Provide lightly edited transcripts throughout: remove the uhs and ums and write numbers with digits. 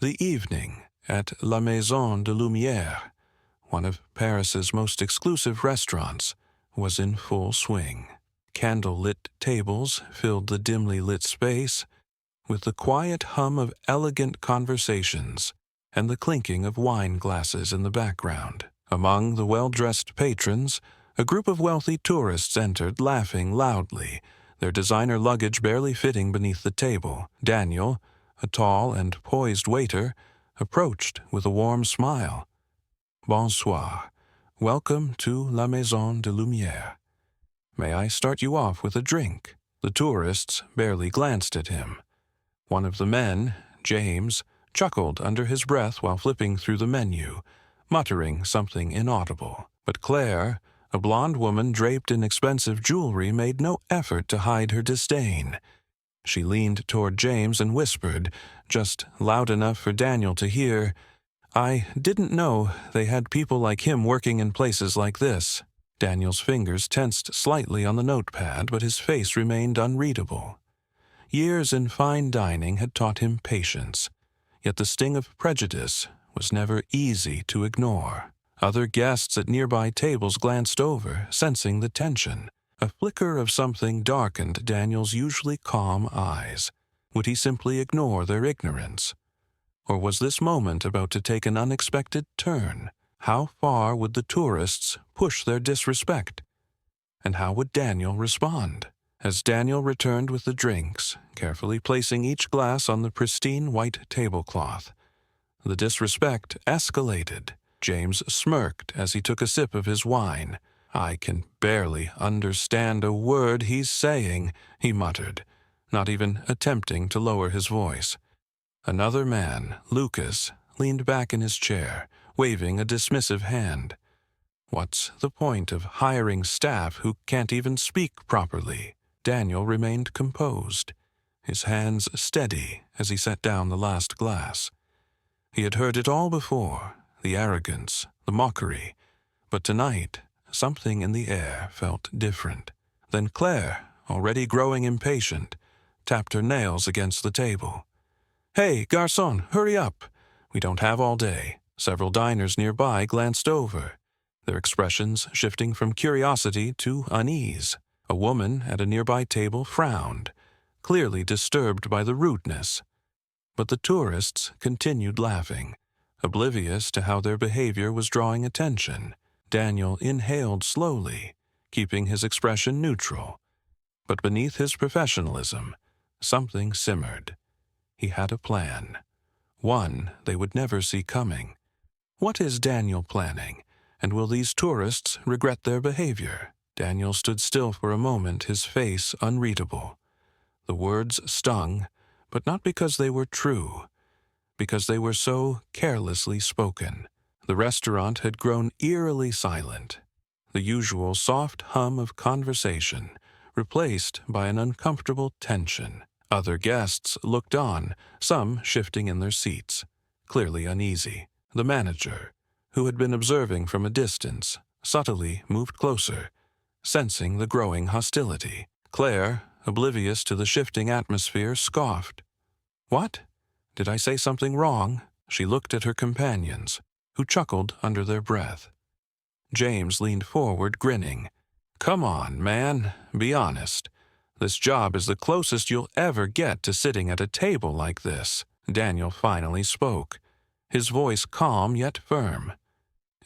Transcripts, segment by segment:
The evening at La Maison de Lumière, one of Paris's most exclusive restaurants, was in full swing. Candle-lit tables filled the dimly lit space, with the quiet hum of elegant conversations and the clinking of wine glasses in the background. Among the well-dressed patrons, a group of wealthy tourists entered, laughing loudly, their designer luggage barely fitting beneath the table. Daniel, a tall and poised waiter, approached with a warm smile. "Bonsoir. Welcome to La Maison de Lumière. May I start you off with a drink?" The tourists barely glanced at him. One of the men, James, chuckled under his breath while flipping through the menu, muttering something inaudible. But Claire, a blonde woman draped in expensive jewelry, made no effort to hide her disdain. She leaned toward James and whispered, just loud enough for Daniel to hear, "I didn't know they had people like him working in places like this." Daniel's fingers tensed slightly on the notepad, but his face remained unreadable. Years in fine dining had taught him patience, yet the sting of prejudice was never easy to ignore. Other guests at nearby tables glanced over, sensing the tension. A flicker of something darkened Daniel's usually calm eyes. Would he simply ignore their ignorance? Or was this moment about to take an unexpected turn? How far would the tourists push their disrespect? And how would Daniel respond? As Daniel returned with the drinks, carefully placing each glass on the pristine white tablecloth, the disrespect escalated. James smirked as he took a sip of his wine. "I can barely understand a word he's saying," he muttered, not even attempting to lower his voice. Another man, Lucas, leaned back in his chair, waving a dismissive hand. What's the point of hiring staff who can't even speak properly? Daniel remained composed, his hands steady as he set down the last glass. He had heard it all before, the arrogance, the mockery, but tonight something in the air felt different. Then Claire, already growing impatient, tapped her nails against the table. "Hey, garçon, hurry up! We don't have all day." Several diners nearby glanced over, their expressions shifting from curiosity to unease. A woman at a nearby table frowned, clearly disturbed by the rudeness. But the tourists continued laughing, oblivious to how their behavior was drawing attention. Daniel inhaled slowly, keeping his expression neutral. But beneath his professionalism, something simmered. He had a plan, one they would never see coming. What is Daniel planning, and will these tourists regret their behavior? Daniel stood still for a moment, his face unreadable. The words stung, but not because they were true, because they were so carelessly spoken. The restaurant had grown eerily silent, the usual soft hum of conversation replaced by an uncomfortable tension. Other guests looked on, some shifting in their seats, clearly uneasy. The manager, who had been observing from a distance, subtly moved closer, sensing the growing hostility. Claire, oblivious to the shifting atmosphere, scoffed. "What? Did I say something wrong?" She looked at her companions, who chuckled under their breath. James leaned forward, grinning. "Come on, man, be honest. This job is the closest you'll ever get to sitting at a table like this." Daniel finally spoke, his voice calm yet firm.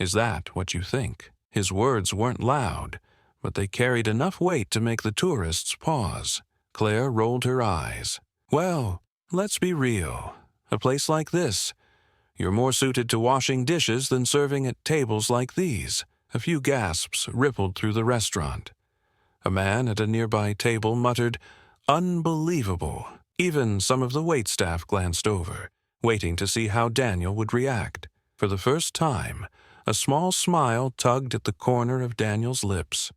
"Is that what you think?" His words weren't loud, but they carried enough weight to make the tourists pause. Claire rolled her eyes. "Well, let's be real. A place like this, you're more suited to washing dishes than serving at tables like these." A few gasps rippled through the restaurant. A man at a nearby table muttered, "Unbelievable." Even some of the waitstaff glanced over, waiting to see how Daniel would react. For the first time, a small smile tugged at the corner of Daniel's lips.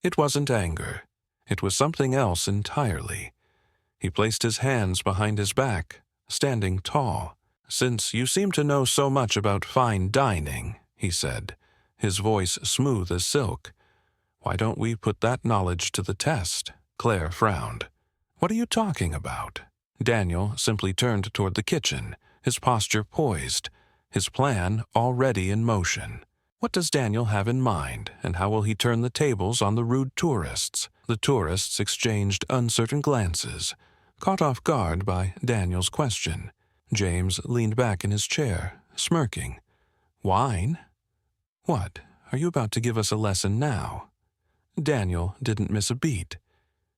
It wasn't anger. It was something else entirely. He placed his hands behind his back, standing tall. "Since you seem to know so much about fine dining," he said, his voice smooth as silk, "why don't we put that knowledge to the test?" Claire frowned. "What are you talking about?" Daniel simply turned toward the kitchen, his posture poised, his plan already in motion. What does Daniel have in mind, and how will he turn the tables on the rude tourists? The tourists exchanged uncertain glances, caught off guard by Daniel's question. James leaned back in his chair, smirking. Wine? What, are you about to give us a lesson now? Daniel didn't miss a beat.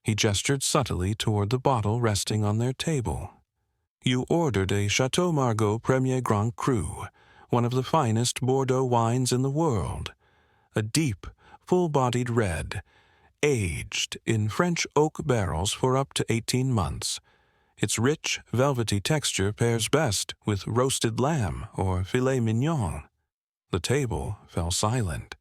He gestured subtly toward the bottle resting on their table. You ordered a Chateau Margaux Premier Grand Cru, one of the finest Bordeaux wines in the world. A deep, full-bodied red, aged in French oak barrels for up to 18 months. Its rich, velvety texture pairs best with roasted lamb or filet mignon. The table fell silent.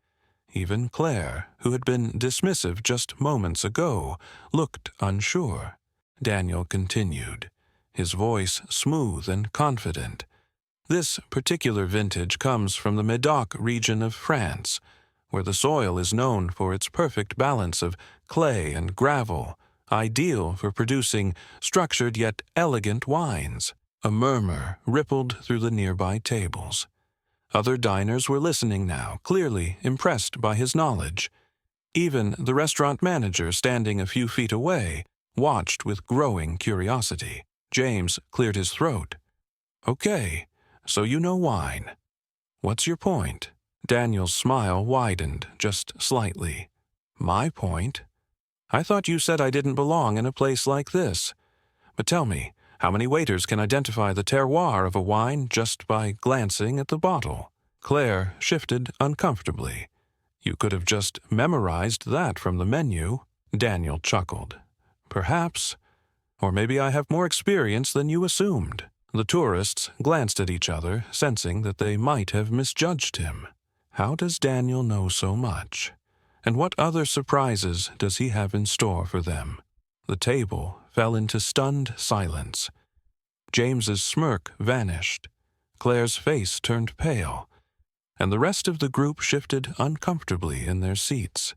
Even Claire, who had been dismissive just moments ago, looked unsure. Daniel continued, his voice smooth and confident. This particular vintage comes from the Médoc region of France, where the soil is known for its perfect balance of clay and gravel, ideal for producing structured yet elegant wines. A murmur rippled through the nearby tables. Other diners were listening now, clearly impressed by his knowledge. Even the restaurant manager, standing a few feet away, watched with growing curiosity. James cleared his throat. Okay, so you know wine. What's your point? Daniel's smile widened just slightly. My point? I thought you said I didn't belong in a place like this. But tell me, how many waiters can identify the terroir of a wine just by glancing at the bottle? Claire shifted uncomfortably. You could have just memorized that from the menu. Daniel chuckled. Perhaps. Or maybe I have more experience than you assumed. The tourists glanced at each other, sensing that they might have misjudged him. How does Daniel know so much? And what other surprises does he have in store for them? The table fell into stunned silence. James's smirk vanished. Claire's face turned pale, and the rest of the group shifted uncomfortably in their seats.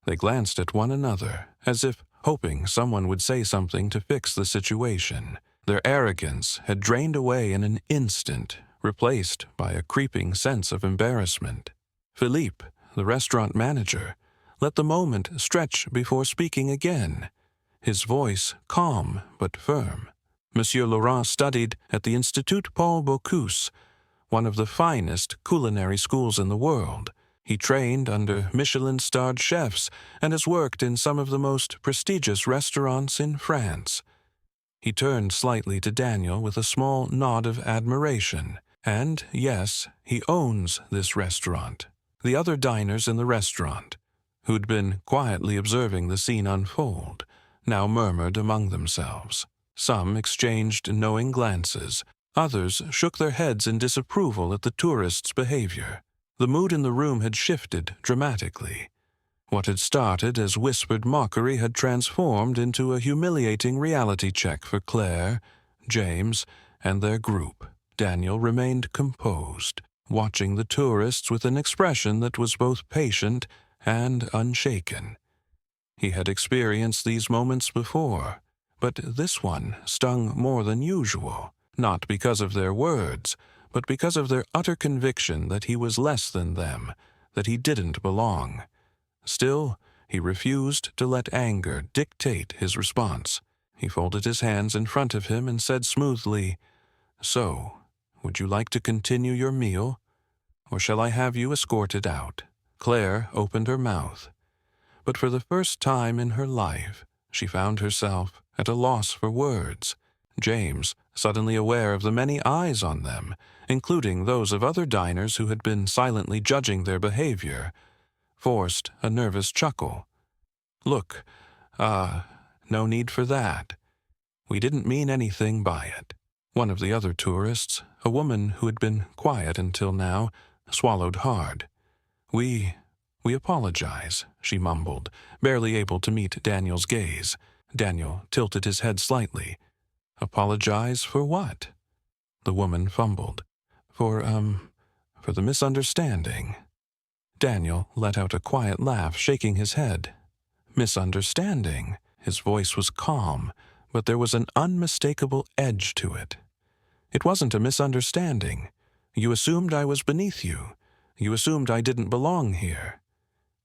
They glanced at one another, as if hoping someone would say something to fix the situation. Their arrogance had drained away in an instant, replaced by a creeping sense of embarrassment. Philippe, the restaurant manager, let the moment stretch before speaking again, his voice calm but firm. Monsieur Laurent studied at the Institut Paul Bocuse, one of the finest culinary schools in the world. He trained under Michelin-starred chefs and has worked in some of the most prestigious restaurants in France. He turned slightly to Daniel with a small nod of admiration. And, yes, he owns this restaurant. The other diners in the restaurant, who'd been quietly observing the scene unfold, now murmured among themselves. Some exchanged knowing glances. Others shook their heads in disapproval at the tourists' behavior. The mood in the room had shifted dramatically. What had started as whispered mockery had transformed into a humiliating reality check for Claire, James, and their group. Daniel remained composed, watching the tourists with an expression that was both patient and unshaken. He had experienced these moments before, but this one stung more than usual, not because of their words, but because of their utter conviction that he was less than them, that he didn't belong. Still, he refused to let anger dictate his response. He folded his hands in front of him and said smoothly, "So, would you like to continue your meal, or shall I have you escorted out?" Claire opened her mouth, but for the first time in her life, she found herself at a loss for words. James, suddenly aware of the many eyes on them, including those of other diners who had been silently judging their behavior, forced a nervous chuckle. "Look, no need for that. We didn't mean anything by it." One of the other tourists, a woman who had been quiet until now, swallowed hard. We apologize," she mumbled, barely able to meet Daniel's gaze. Daniel tilted his head slightly. "Apologize for what?" The woman fumbled. For the misunderstanding." Daniel let out a quiet laugh, shaking his head. "Misunderstanding?" His voice was calm, but there was an unmistakable edge to it. It wasn't a misunderstanding. You assumed I was beneath you. You assumed I didn't belong here."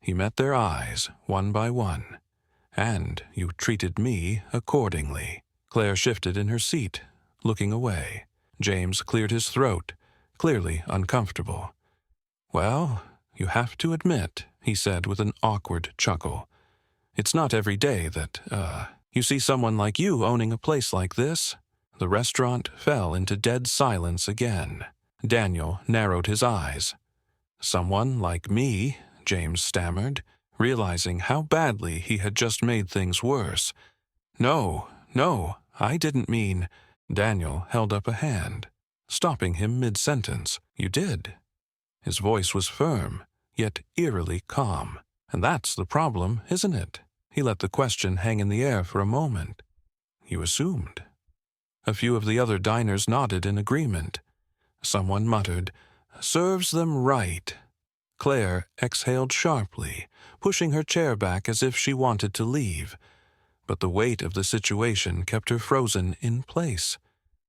He met their eyes, one by one. "And you treated me accordingly." Claire shifted in her seat, looking away. James cleared his throat, clearly uncomfortable. "Well, you have to admit," he said with an awkward chuckle, "it's not every day that, you see someone like you owning a place like this." The restaurant fell into dead silence again. Daniel narrowed his eyes. "Someone like me," James stammered, realizing how badly he had just made things worse. No, I didn't mean—" Daniel held up a hand, stopping him mid-sentence. "You did." His voice was firm, yet eerily calm. "And that's the problem, isn't it?" He let the question hang in the air for a moment. "You assumed." A few of the other diners nodded in agreement. Someone muttered, "Serves them right." Claire exhaled sharply, pushing her chair back as if she wanted to leave. But the weight of the situation kept her frozen in place.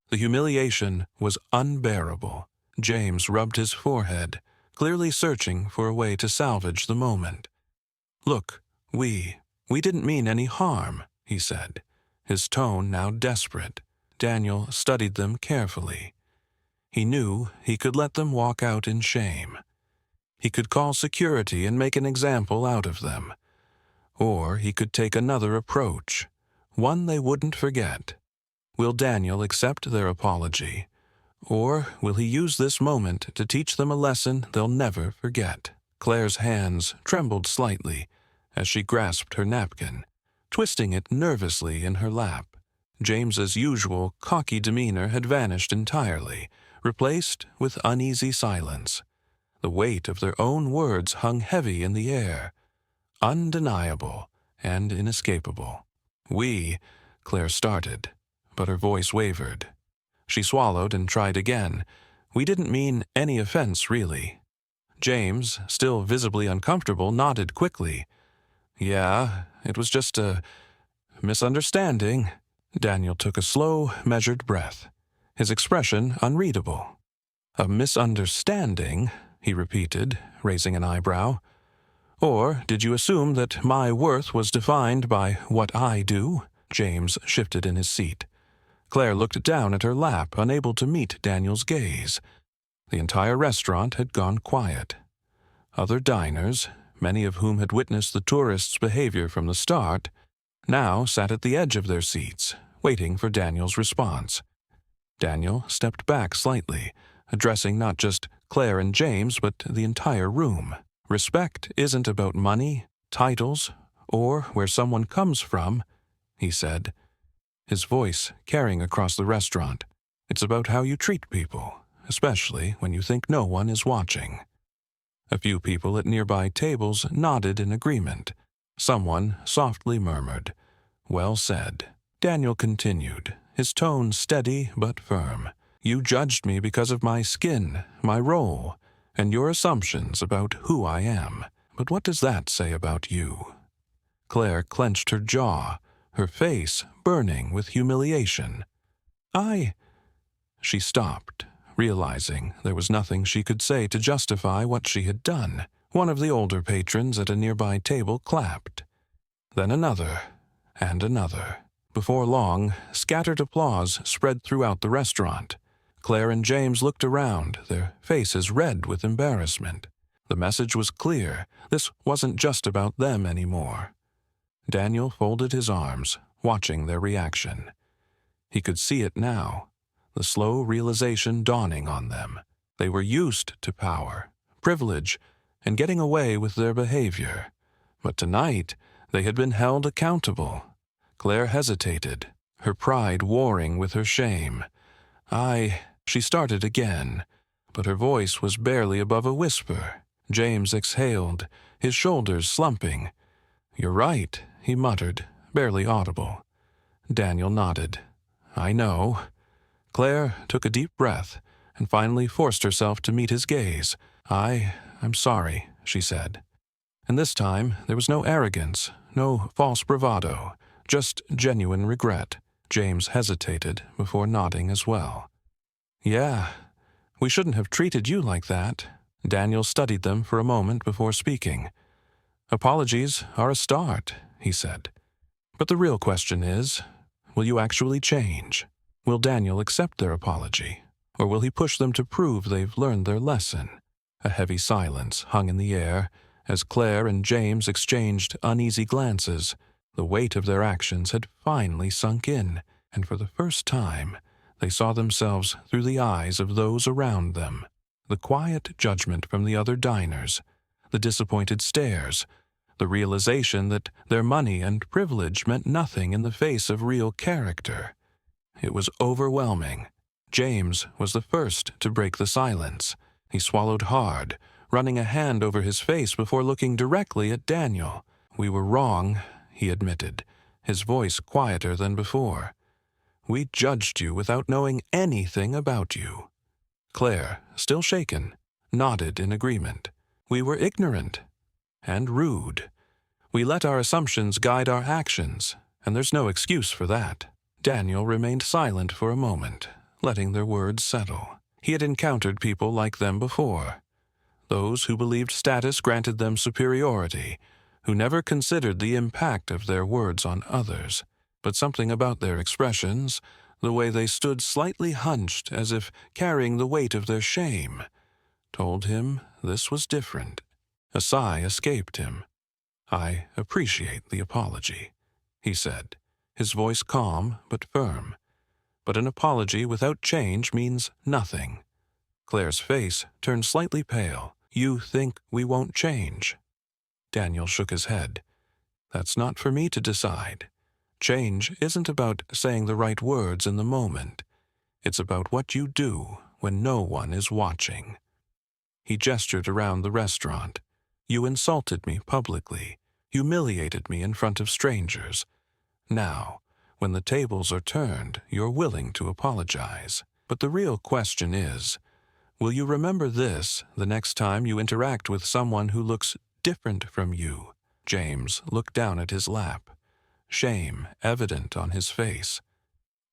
The humiliation was unbearable. James rubbed his forehead, clearly searching for a way to salvage the moment. "Look, we didn't mean any harm," he said, his tone now desperate. Daniel studied them carefully. He knew he could let them walk out in shame. He could call security and make an example out of them. Or he could take another approach, one they wouldn't forget. Will Daniel accept their apology? Or will he use this moment to teach them a lesson they'll never forget? Claire's hands trembled slightly as she grasped her napkin, twisting it nervously in her lap. James's usual cocky demeanor had vanished entirely, replaced with uneasy silence. The weight of their own words hung heavy in the air, undeniable and inescapable. Claire started, but her voice wavered. She swallowed and tried again. "We didn't mean any offense, really." James, still visibly uncomfortable, nodded quickly. "Yeah, it was just a misunderstanding." Daniel took a slow, measured breath, his expression unreadable. "A misunderstanding," he repeated, raising an eyebrow. "Or did you assume that my worth was defined by what I do?" James shifted in his seat. Claire looked down at her lap, unable to meet Daniel's gaze. The entire restaurant had gone quiet. Other diners, many of whom had witnessed the tourists' behavior from the start, now sat at the edge of their seats, waiting for Daniel's response. Daniel stepped back slightly, addressing not just Claire and James, but the entire room. "Respect isn't about money, titles, or where someone comes from," he said, his voice carrying across the restaurant. "It's about how you treat people, especially when you think no one is watching." A few people at nearby tables nodded in agreement. Someone softly murmured, "Well said." Daniel continued, his tone steady but firm. "You judged me because of my skin, my role, and your assumptions about who I am. But what does that say about you?" Claire clenched her jaw, her face burning with humiliation. She stopped, realizing there was nothing she could say to justify what she had done. One of the older patrons at a nearby table clapped. Then another, and another. Before long, scattered applause spread throughout the restaurant. Claire and James looked around, their faces red with embarrassment. The message was clear. This wasn't just about them anymore. Daniel folded his arms, watching their reaction. He could see it now, the slow realization dawning on them. They were used to power, privilege, and getting away with their behavior. But tonight, they had been held accountable. Claire hesitated, her pride warring with her shame. She started again, but her voice was barely above a whisper. James exhaled, his shoulders slumping. "You're right," he muttered, barely audible. Daniel nodded. "I know." Claire took a deep breath and finally forced herself to meet his gaze. I'm sorry," she said. And this time there was no arrogance, no false bravado, just genuine regret. James hesitated before nodding as well. Yeah, we shouldn't have treated you like that. Daniel studied them for a moment before speaking. Apologies are a start, he said. But the real question is, will you actually change? Will Daniel accept their apology? Or will he push them to prove they've learned their lesson? A heavy silence hung in the air as Claire and James exchanged uneasy glances. The weight of their actions had finally sunk in, and for the first time, they saw themselves through the eyes of those around them. The quiet judgment from the other diners, the disappointed stares, the realization that their money and privilege meant nothing in the face of real character. It was overwhelming. James was the first to break the silence. He swallowed hard, running a hand over his face before looking directly at Daniel. "We were wrong," he admitted, his voice quieter than before. "We judged you without knowing anything about you." Claire, still shaken, nodded in agreement. "We were ignorant and rude. We let our assumptions guide our actions, and there's no excuse for that." Daniel remained silent for a moment, letting their words settle. He had encountered people like them before. Those who believed status granted them superiority, who never considered the impact of their words on others. But something about their expressions, the way they stood slightly hunched as if carrying the weight of their shame, told him this was different. A sigh escaped him. "I appreciate the apology," he said, his voice calm but firm. "But an apology without change means nothing." Claire's face turned slightly pale. "You think we won't change?" Daniel shook his head. "That's not for me to decide. Change isn't about saying the right words in the moment. It's about what you do when no one is watching." He gestured around the restaurant. "You insulted me publicly, humiliated me in front of strangers. Now, when the tables are turned, you're willing to apologize. But the real question is, will you remember this the next time you interact with someone who looks different from you?" James looked down at his lap, shame evident on his face.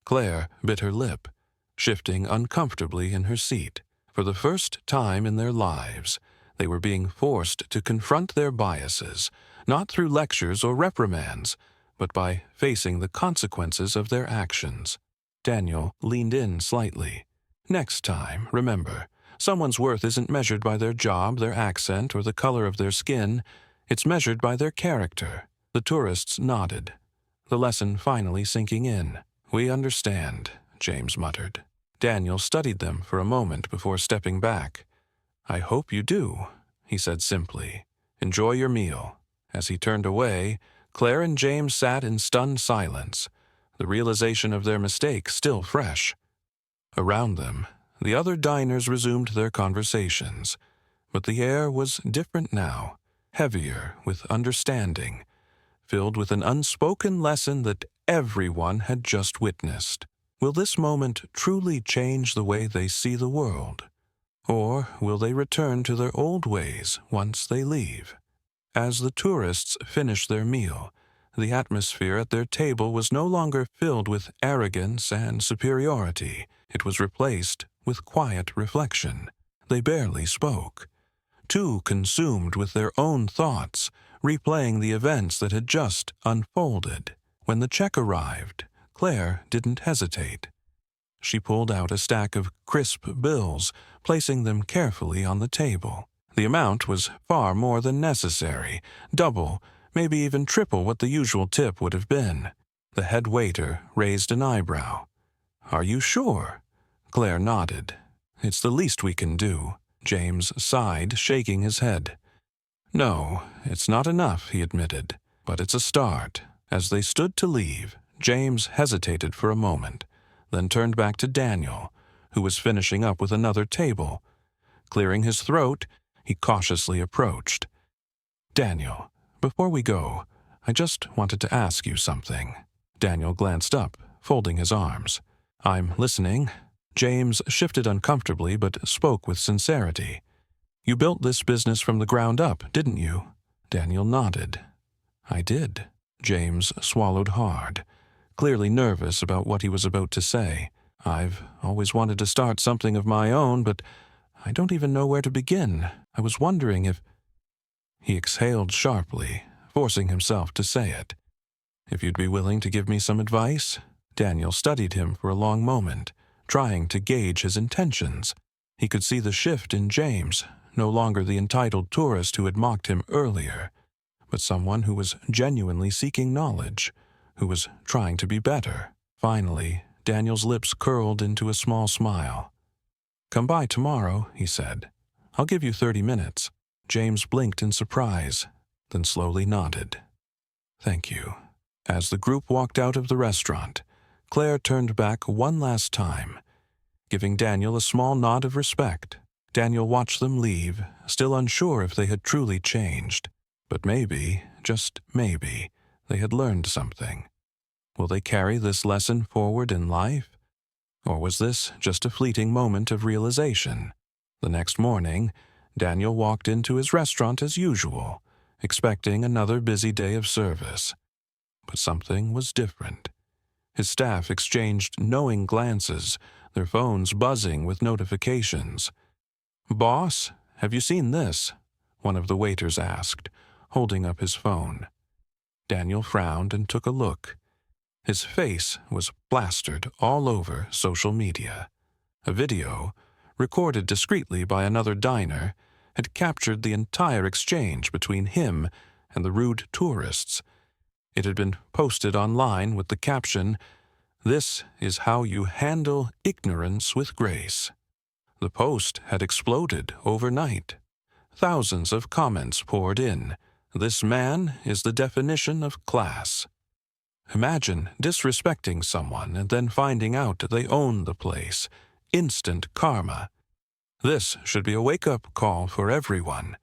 Claire bit her lip, shifting uncomfortably in her seat. For the first time in their lives, they were being forced to confront their biases, not through lectures or reprimands, but by facing the consequences of their actions. Daniel leaned in slightly. "Next time, remember, someone's worth isn't measured by their job, their accent, or the color of their skin. It's measured by their character." The tourists nodded, the lesson finally sinking in. "We understand," James muttered. Daniel studied them for a moment before stepping back. "I hope you do," he said simply. "Enjoy your meal." As he turned away, Claire and James sat in stunned silence, the realization of their mistake still fresh. Around them, the other diners resumed their conversations, but the air was different now, heavier with understanding, filled with an unspoken lesson that everyone had just witnessed. Will this moment truly change the way they see the world? Or will they return to their old ways once they leave? As the tourists finished their meal, the atmosphere at their table was no longer filled with arrogance and superiority. It was replaced with quiet reflection. They barely spoke, too consumed with their own thoughts, replaying the events that had just unfolded. When the check arrived, Claire didn't hesitate. She pulled out a stack of crisp bills, placing them carefully on the table. The amount was far more than necessary, double, maybe even triple what the usual tip would have been. The head waiter raised an eyebrow. "Are you sure?" Claire nodded. "It's the least we can do." James sighed, shaking his head. "No, it's not enough," he admitted, "but it's a start." As they stood to leave, James hesitated for a moment, then turned back to Daniel, who was finishing up with another table. Clearing his throat, he cautiously approached. "Daniel, before we go, I just wanted to ask you something." Daniel glanced up, folding his arms. "I'm listening." James shifted uncomfortably but spoke with sincerity. "You built this business from the ground up, didn't you?" Daniel nodded. "I did." James swallowed hard, clearly nervous about what he was about to say. I've always wanted to start something of my own, but I don't even know where to begin. I was wondering if—" He exhaled sharply, forcing himself to say it. "If you'd be willing to give me some advice?" Daniel studied him for a long moment, trying to gauge his intentions. He could see the shift in James, no longer the entitled tourist who had mocked him earlier, but someone who was genuinely seeking knowledge, who was trying to be better. Finally, Daniel's lips curled into a small smile. "Come by tomorrow," he said. "I'll give you 30 minutes. James blinked in surprise, then slowly nodded. "Thank you." As the group walked out of the restaurant, Claire turned back one last time, giving Daniel a small nod of respect. Daniel watched them leave, still unsure if they had truly changed. But maybe, just maybe, they had learned something. Will they carry this lesson forward in life? Or was this just a fleeting moment of realization? The next morning, Daniel walked into his restaurant as usual, expecting another busy day of service. But something was different. His staff exchanged knowing glances, their phones buzzing with notifications. "Boss, have you seen this?" one of the waiters asked, holding up his phone. Daniel frowned and took a look. His face was plastered all over social media. A video, recorded discreetly by another diner, had captured the entire exchange between him and the rude tourists. It had been posted online with the caption, "This is how you handle ignorance with grace." The post had exploded overnight. Thousands of comments poured in. "This man is the definition of class." Imagine disrespecting someone and then finding out they own the place. Instant karma. This should be a wake-up call for everyone.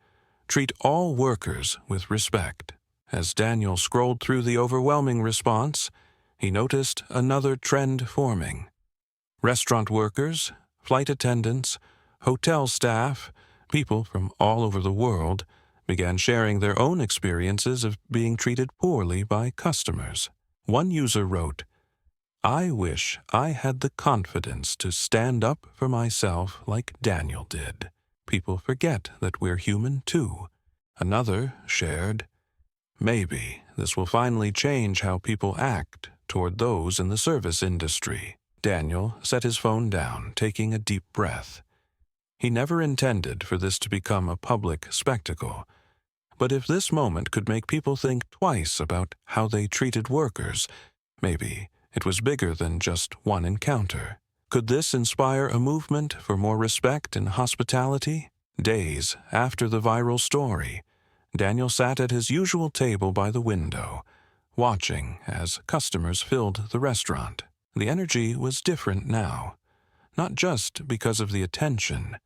Treat all workers with respect. As Daniel scrolled through the overwhelming response, he noticed another trend forming. Restaurant workers, flight attendants, hotel staff, people from all over the world began sharing their own experiences of being treated poorly by customers. One user wrote, "I wish I had the confidence to stand up for myself like Daniel did. People forget that we're human too." Another shared, "Maybe this will finally change how people act toward those in the service industry." Daniel set his phone down, taking a deep breath. He never intended for this to become a public spectacle. But if this moment could make people think twice about how they treated workers, maybe it was bigger than just one encounter. Could this inspire a movement for more respect and hospitality? Days after the viral story, Daniel sat at his usual table by the window, watching as customers filled the restaurant. The energy was different now, not just because of the attention,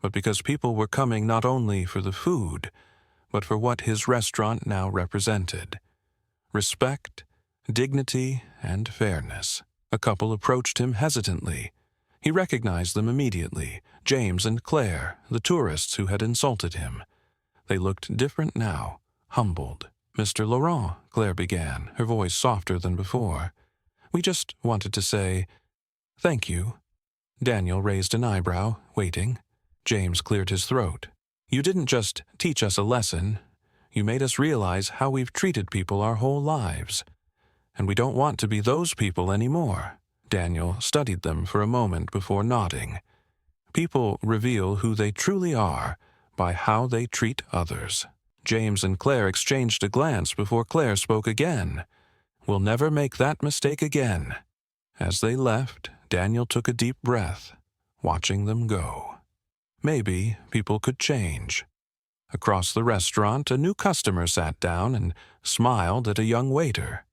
but because people were coming not only for the food, but for what his restaurant now represented: respect, dignity, and fairness. A couple approached him hesitantly. He recognized them immediately, James and Claire, the tourists who had insulted him. They looked different now, humbled. "Mr. Laurent," Claire began, her voice softer than before. "We just wanted to say thank you." Daniel raised an eyebrow, waiting. James cleared his throat. "You didn't just teach us a lesson. You made us realize how we've treated people our whole lives. And we don't want to be those people anymore." Daniel studied them for a moment before nodding. People reveal who they truly are by how they treat others. James and Claire exchanged a glance before Claire spoke again. "We'll never make that mistake again." As they left, Daniel took a deep breath, watching them go. Maybe people could change. Across the restaurant, a new customer sat down and smiled at a young waiter.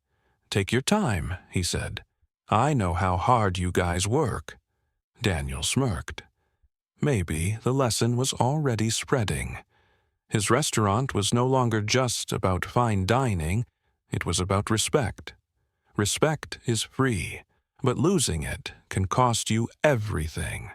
"Take your time," he said. "I know how hard you guys work." Daniel smirked. Maybe the lesson was already spreading. His restaurant was no longer just about fine dining, it was about respect. Respect is free, but losing it can cost you everything.